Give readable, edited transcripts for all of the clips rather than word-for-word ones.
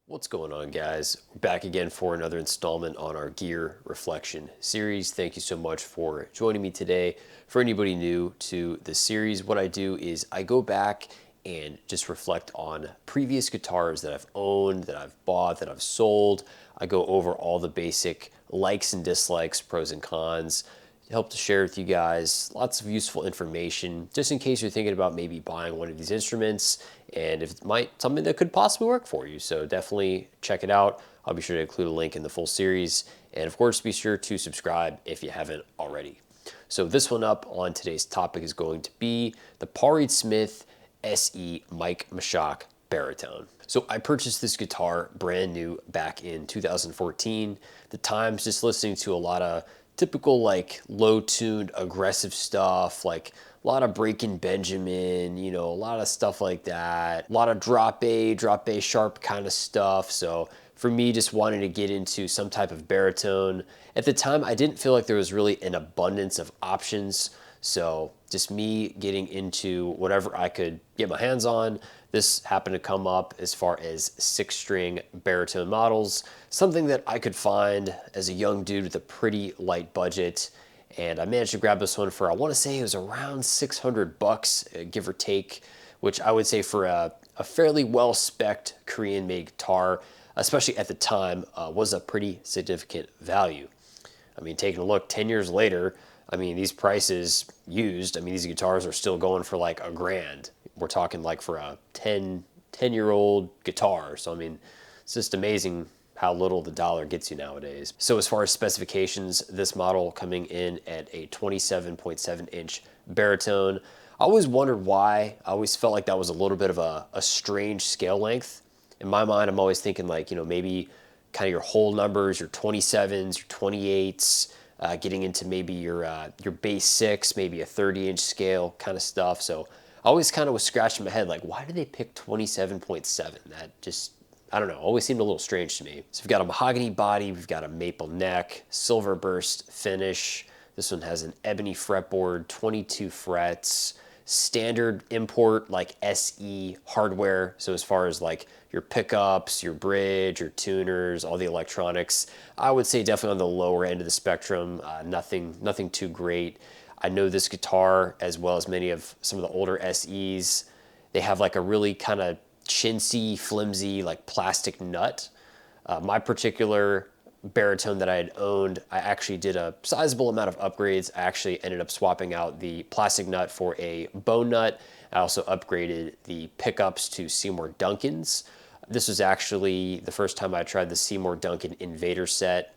What's going on, guys? We're back again for another installment on our gear reflection series. Thank you so much for joining me today. For anybody new to the series, what I do is I go back and just reflect on previous guitars that I've owned, that I've bought, that I've sold. I go over all the basic likes and dislikes, pros and cons. Help to share with you guys lots of useful information just in case you're thinking about maybe buying one of these instruments and if it might something that could possibly work for you. So definitely check it out. I'll be sure to include a link in the full series, and of course be sure to subscribe if you haven't already. So this one up on today's topic is going to be the Paul Reed Smith SE Mike Mushok Baritone. So I purchased this guitar brand new back in 2014. The times just listening to a lot of typical like low tuned aggressive stuff, like a lot of Breaking Benjamin, a lot of stuff like that, a lot of drop A sharp kind of stuff. So for me, just wanting to get into some type of baritone. At the time, I didn't feel like there was really an abundance of options. So just me getting into whatever I could get my hands on. This happened to come up as far as 6-string baritone models, something that I could find as a young dude with a pretty light budget. And I managed to grab this one for, I want to say it was around 600 bucks, give or take, which I would say for a fairly well-spec'd Korean-made guitar, especially at the time, was a pretty significant value. I mean, taking a look 10 years later, I mean, these prices used, I mean, these guitars are still going for like $1,000. We're talking like for a 10-year-old guitar. So, I mean, it's just amazing how little the dollar gets you nowadays. So as far as specifications, this model coming in at a 27.7-inch baritone. I always wondered why. I always felt like that was a little bit of a strange scale length. In my mind, I'm always thinking like, maybe kind of your whole numbers, your 27s, your 28s, getting into maybe your bass 6, maybe a 30-inch scale kind of stuff. So I always kind of was scratching my head like, why did they pick 27.7? That just, I don't know, always seemed a little strange to me. So we've got a mahogany body, we've got a maple neck, silver burst finish. This one has an ebony fretboard, 22 frets, standard import like SE hardware. So as far as like your pickups, your bridge, your tuners, all the electronics, I would say definitely on the lower end of the spectrum. Nothing too great. I know this guitar, as well as many of some of the older SEs, they have like a really kind of chintzy, flimsy, like plastic nut. My particular baritone that I had owned, I actually did a sizable amount of upgrades. I actually ended up swapping out the plastic nut for a bone nut. I also upgraded the pickups to Seymour Duncans. This was actually the first time I tried the Seymour Duncan Invader set.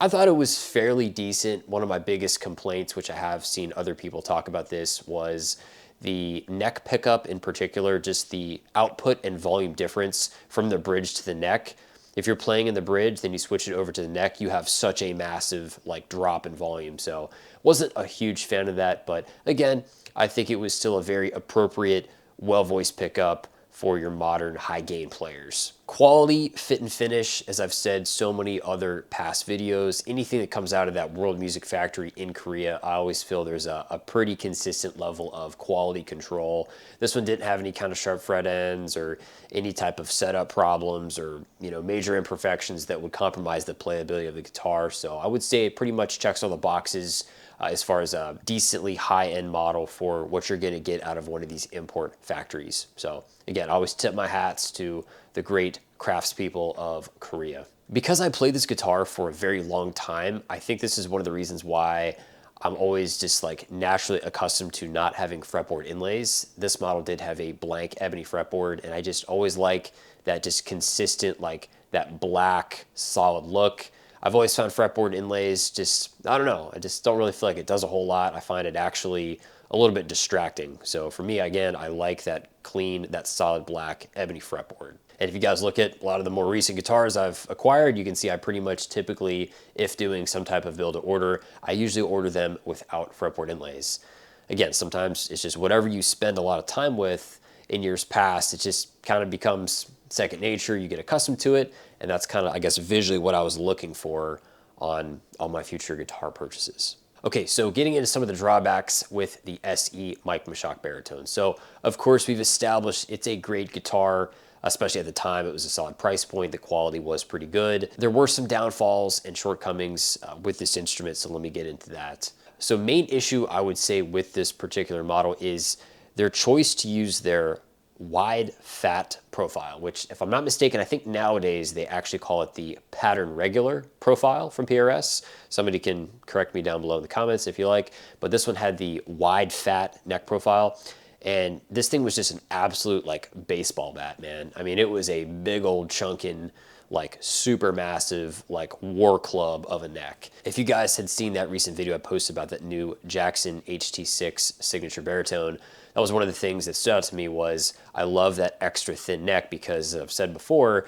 I thought it was fairly decent. One of my biggest complaints, which I have seen other people talk about this, was the neck pickup in particular, just the output and volume difference from the bridge to the neck. If you're playing in the bridge, then you switch it over to the neck, you have such a massive like drop in volume. So wasn't a huge fan of that, but again, I think it was still a very appropriate, well-voiced pickup for your modern high gain players. Quality, fit and finish, as I've said so many other past videos, anything that comes out of that World Music Factory in Korea, I always feel there's a pretty consistent level of quality control. This one didn't have any kind of sharp fret ends or any type of setup problems or major imperfections that would compromise the playability of the guitar. So I would say it pretty much checks all the boxes as far as a decently high-end model for what you're going to get out of one of these import factories. So again, I always tip my hats to the great craftspeople of Korea. Because I played this guitar for a very long time, I think this is one of the reasons why I'm always just like naturally accustomed to not having fretboard inlays. This model did have a blank ebony fretboard, and I just always like that just consistent, like that black solid look. I've always found fretboard inlays just, I don't know, I just don't really feel like it does a whole lot. I find it actually a little bit distracting. So for me, again, I like that clean, that solid black ebony fretboard. And if you guys look at a lot of the more recent guitars I've acquired, you can see I pretty much typically, if doing some type of build to order, I usually order them without fretboard inlays. Again, sometimes it's just whatever you spend a lot of time with in years past, it just kind of becomes second nature. You get accustomed to it, and that's kind of, I guess, visually what I was looking for on all my future guitar purchases. Okay, so getting into some of the drawbacks with the SE Mike Mushok Baritone. So, of course, we've established it's a great guitar. especially at the time. It was a solid price point. The quality was pretty good. There were some downfalls and shortcomings with this instrument, so let me get into that. So main issue I would say with this particular model is their choice to use their wide fat profile, which if I'm not mistaken, I think nowadays they actually call it the pattern regular profile from PRS. Somebody can correct me down below in the comments if you like, but this one had the wide fat neck profile. And this thing was just an absolute like baseball bat, man. I mean, it was a big old chunkin', like super massive, like war club of a neck. If you guys had seen that recent video I posted about that new Jackson HT6 signature baritone, that was one of the things that stood out to me was I love that extra thin neck because, as I've said before,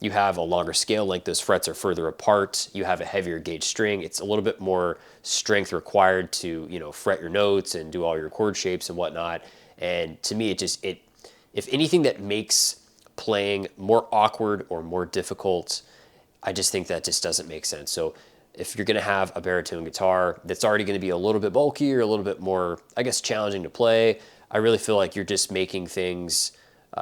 you have a longer scale length, those frets are further apart, you have a heavier gauge string, it's a little bit more strength required to, you know, fret your notes and do all your chord shapes and whatnot. And to me, if anything that makes playing more awkward or more difficult, I just think that just doesn't make sense. So if you're gonna have a baritone guitar that's already gonna be a little bit bulky or a little bit more, I guess, challenging to play, I really feel like you're just making things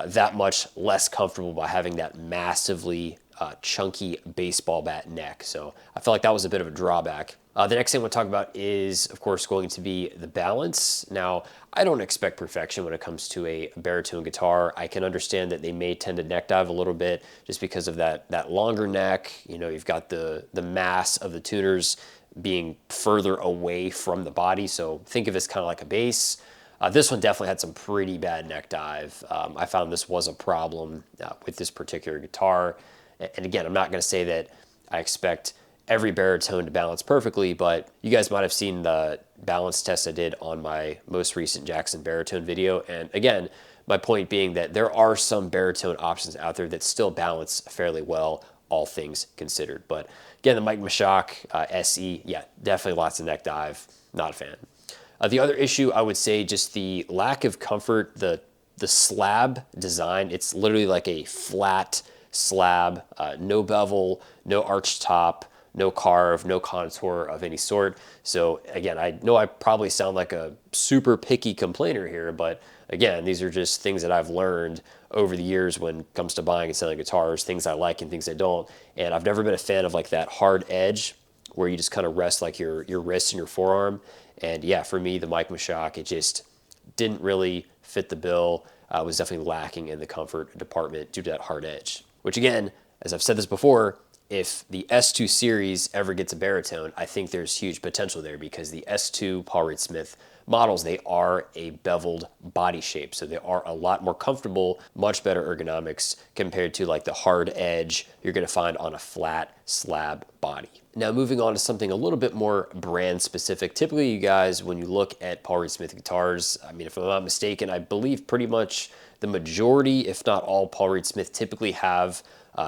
that much less comfortable by having that massively chunky baseball bat neck. So I feel like that was a bit of a drawback. The next thing I want to talk about is, of course, going to be the balance. Now, I don't expect perfection when it comes to a baritone guitar. I can understand that they may tend to neck dive a little bit just because of that longer neck. You know, you've got the mass of the tuners being further away from the body. So think of it as kind of like a bass. This one definitely had some pretty bad neck dive. I found this was a problem with this particular guitar. And again, I'm not going to say that I expect every baritone to balance perfectly, but you guys might have seen the balance test I did on my most recent Jackson baritone video. And again, my point being that there are some baritone options out there that still balance fairly well, all things considered. But again, the Mushok SE, yeah, definitely lots of neck dive. Not a fan. The other issue, I would say, just the lack of comfort, the slab design. It's literally like a flat slab, no bevel, no arch top, no carve, no contour of any sort. So again, I know I probably sound like a super picky complainer here, but again, these are just things that I've learned over the years when it comes to buying and selling guitars, things I like and things I don't. And I've never been a fan of like that hard edge where you just kind of rest like your wrist and your forearm. And yeah, for me, the Mushok, it just didn't really fit the bill. Was definitely lacking in the comfort department due to that hard edge. Which again, as I've said this before, if the S2 series ever gets a baritone, I think there's huge potential there because the S2 Paul Reed Smith models, they are a beveled body shape. So they are a lot more comfortable, much better ergonomics compared to like the hard edge you're gonna find on a flat slab body. Now moving on to something a little bit more brand specific. Typically you guys, when you look at Paul Reed Smith guitars, I mean, if I'm not mistaken, I believe pretty much the majority, if not all, Paul Reed Smith typically have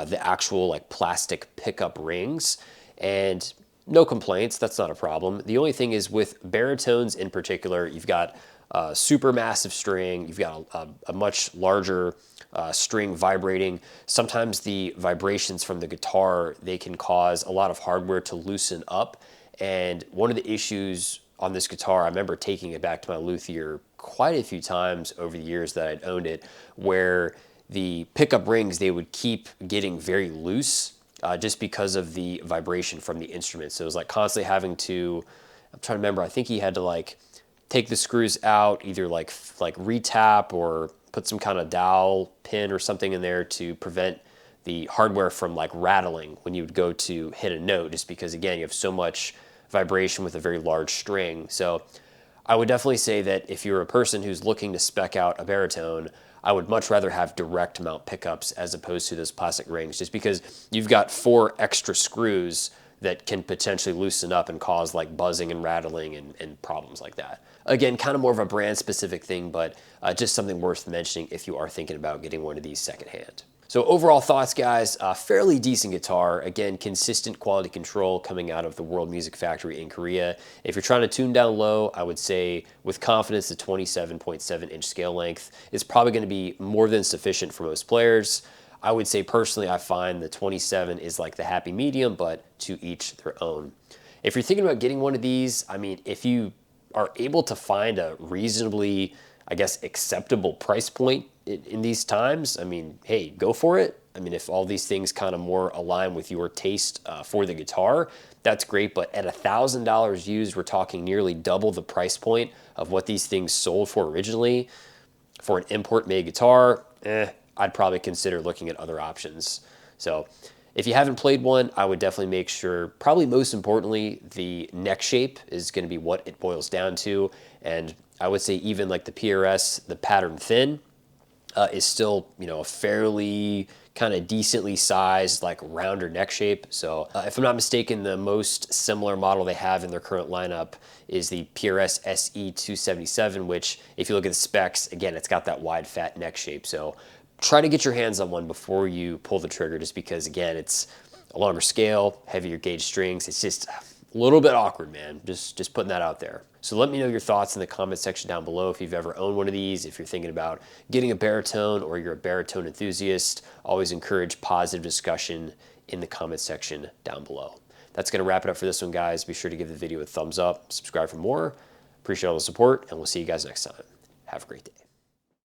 the actual like plastic pickup rings, and no complaints, that's not a problem. The only thing is with baritones in particular, you've got a super massive string, you've got a much larger string vibrating. Sometimes the vibrations from the guitar, they can cause a lot of hardware to loosen up. And one of the issues on this guitar, I remember taking it back to my luthier quite a few times over the years that I'd owned it, where the pickup rings, they would keep getting very loose just because of the vibration from the instrument. So it was like constantly having to, I'm trying to remember, I think he had to like take the screws out, either like retap or put some kind of dowel pin or something in there to prevent the hardware from like rattling when you would go to hit a note, just because again, you have so much vibration with a very large string. So I would definitely say that if you're a person who's looking to spec out a baritone, I would much rather have direct mount pickups as opposed to those plastic rings, just because you've got 4 extra screws that can potentially loosen up and cause like buzzing and rattling and problems like that. Again, kind of more of a brand specific thing, but just something worth mentioning if you are thinking about getting one of these secondhand. So overall thoughts, guys, fairly decent guitar. Again, consistent quality control coming out of the World Music Factory in Korea. If you're trying to tune down low, I would say with confidence the 27.7 inch scale length is probably going to be more than sufficient for most players. I would say personally, I find the 27 is like the happy medium, but to each their own. If you're thinking about getting one of these, I mean, if you are able to find a reasonably, I guess, acceptable price point in these times, I mean, hey, go for it. I mean, if all these things kind of more align with your taste for the guitar, that's great. But at $1,000 used, we're talking nearly double the price point of what these things sold for originally. For an import-made guitar, I'd probably consider looking at other options. So if you haven't played one, I would definitely make sure, probably most importantly, the neck shape is going to be what it boils down to. And I would say even like the PRS, the pattern thin, is still, a fairly kind of decently sized, like rounder neck shape. So if I'm not mistaken, the most similar model they have in their current lineup is the PRS SE277, which if you look at the specs, again, it's got that wide fat neck shape. So try to get your hands on one before you pull the trigger, just because again, it's a longer scale, heavier gauge strings. It's just a little bit awkward, man. Just putting that out there. So let me know your thoughts in the comment section down below if you've ever owned one of these, if you're thinking about getting a baritone or you're a baritone enthusiast. Always encourage positive discussion in the comment section down below. That's going to wrap it up for this one, guys. Be sure to give the video a thumbs up, subscribe for more. Appreciate all the support, and we'll see you guys next time. Have a great day.